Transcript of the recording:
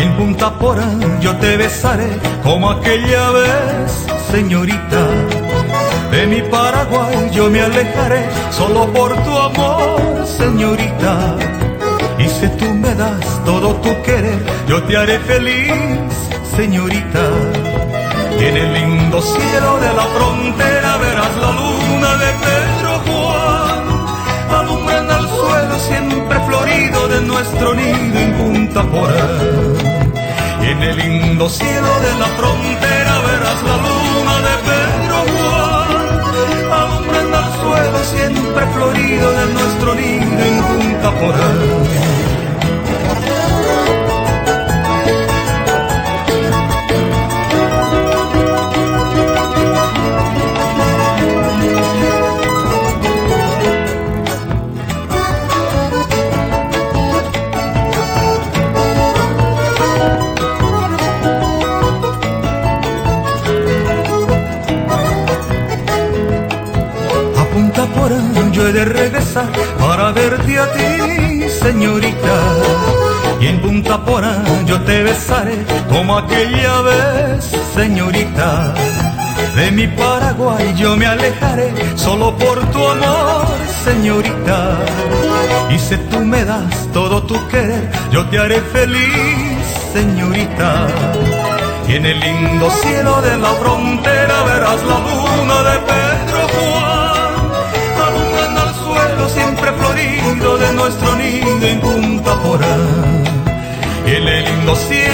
en Punta Porán yo te besaré como aquella vez, señorita. De mi Paraguay yo me alejaré solo por tu amor, señorita. Y si tú me das todo tu querer, yo te haré feliz, señorita. Y en el lindo cielo de la frontera verás la luna de Pedro Juan, alumbrando al suelo siempre florido de nuestro nido en Punta Porán. Y en el lindo cielo de la frontera verás la luna de Pedro Juan, alumbrando al suelo siempre florido de nuestro nido en Punta Porán. Yo he de regresar para verte a ti, señorita. Y en Punta Porán yo te besaré como aquella vez, señorita. De mi Paraguay yo me alejaré solo por tu amor, señorita. Y si tú me das todo tu querer, yo te haré feliz, señorita. Y en el lindo cielo de la frontera verás la luna de Pedro Juan, alumbrando al suelo siempre florido de nuestro nido en Punta Porán. Y en el lindo cielo